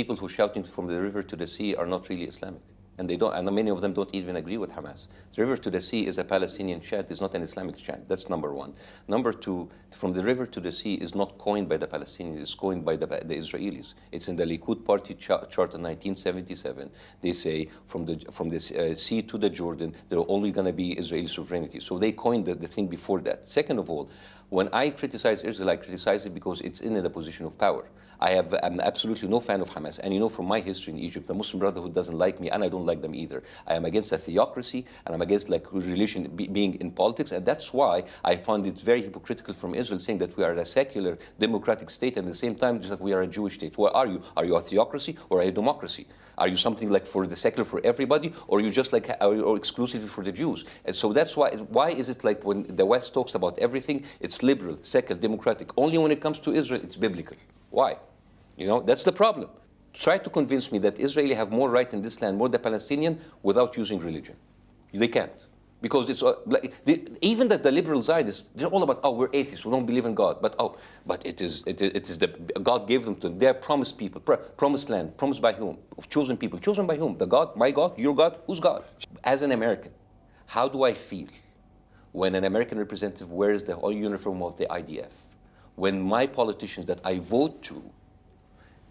People who are shouting from the river to the sea are not really Islamic. And they don't, and many of them don't even agree with Hamas. The river to the sea is a Palestinian chant, it's not an Islamic chant. That's number one. Number two, from the river to the sea is not coined by the Palestinians, it's coined by the Israelis. It's in the Likud party chart in 1977. They say from the sea to the Jordan, there are only going to be Israeli sovereignty. So they coined the thing before that. Second of all, when I criticize Israel, I criticize it because it's in a position of power. I'm absolutely no fan of Hamas. And you know from my history in Egypt, the Muslim Brotherhood doesn't like me, and I don't like them either. I am against a theocracy, and I'm against religion being in politics, and that's why I found it very hypocritical from Israel saying that we are a secular, democratic state, and at the same time, just like we are a Jewish state. What are you? Are you a theocracy or a democracy? Are you something like for the secular for everybody, or are you just like or exclusively for the Jews? And so that's why is it like when the West talks about everything, it's liberal, secular, democratic. Only when it comes to Israel, it's biblical. Why? You know, that's the problem. Try to convince me that Israeli have more right in this land, more than Palestinian, without using religion. They can't. Because it's even that the liberal side is, they're all about, oh, we're atheists, we don't believe in God. But it is the God gave them to their promised people, promised land, promised by whom? Of chosen people. Chosen by whom? The God, my God, your God, whose God? As an American, how do I feel when an American representative wears the uniform of the IDF? When my politicians that I vote to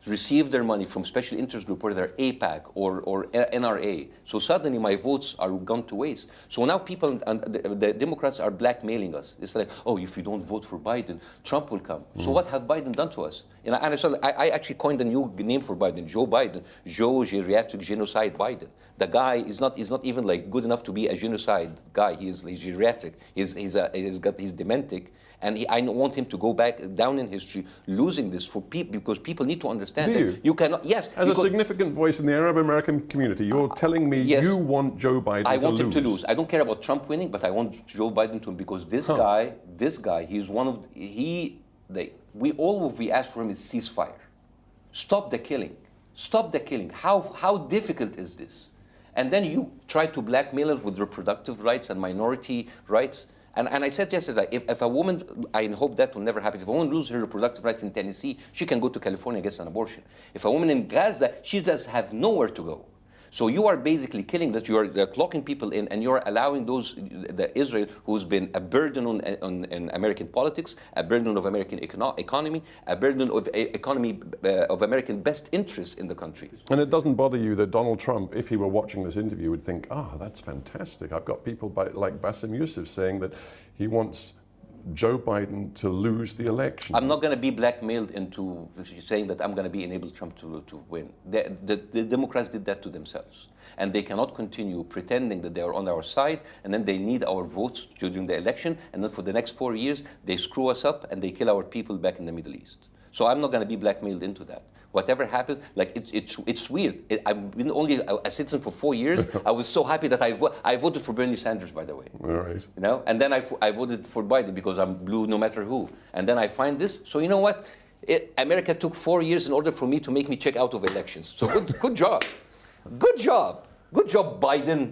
receive their money from special interest group, whether they're APAC or NRA. So suddenly my votes are gone to waste. So now people, and the Democrats are blackmailing us. It's like, oh, if you don't vote for Biden, Trump will come. So what have Biden done to us? And I actually coined a new name for Biden, Joe Biden, Joe Geriatric Genocide Biden. The guy is not even like good enough to be a genocide guy. He's geriatric. He's dementic. And I want him to go back down in history, losing this for people, because people need to understand that you cannot. Yes, as a significant voice in the Arab American community, you're telling me you want Joe Biden to lose. I want him to lose. I don't care about Trump winning, but I want Joe Biden to win, because this guy, he's one of we ask for him is ceasefire, stop the killing, stop the killing. How difficult is this? And then you try to blackmail us with reproductive rights and minority rights. And I said yesterday, if a woman, I hope that will never happen, if a woman loses her reproductive rights in Tennessee, she can go to California and get an abortion. If a woman in Gaza, she does have nowhere to go. So you are basically killing that. You're locking people in, and you're allowing the Israel, who's been a burden on American politics, a burden of American economy, a burden of economy of American best interest in the country. And it doesn't bother you that Donald Trump, if he were watching this interview, would think, oh, that's fantastic. I've got people like Bassem Youssef saying that he wants Joe Biden to lose the election. I'm not going to be blackmailed into saying that I'm going to enable Trump to win. The Democrats did that to themselves. And they cannot continue pretending that they are on our side, and then they need our votes during the election, and then for the next 4 years, they screw us up and they kill our people back in the Middle East. So I'm not going to be blackmailed into that. Whatever happens, like it's weird. I've been only a citizen for 4 years. I was so happy that I voted for Bernie Sanders, by the way. All right. You know, and then I voted for Biden because I'm blue no matter who. And then I find this. So you know what? America took 4 years in order for me to make me check out of elections. So good job, good job, good job, Biden.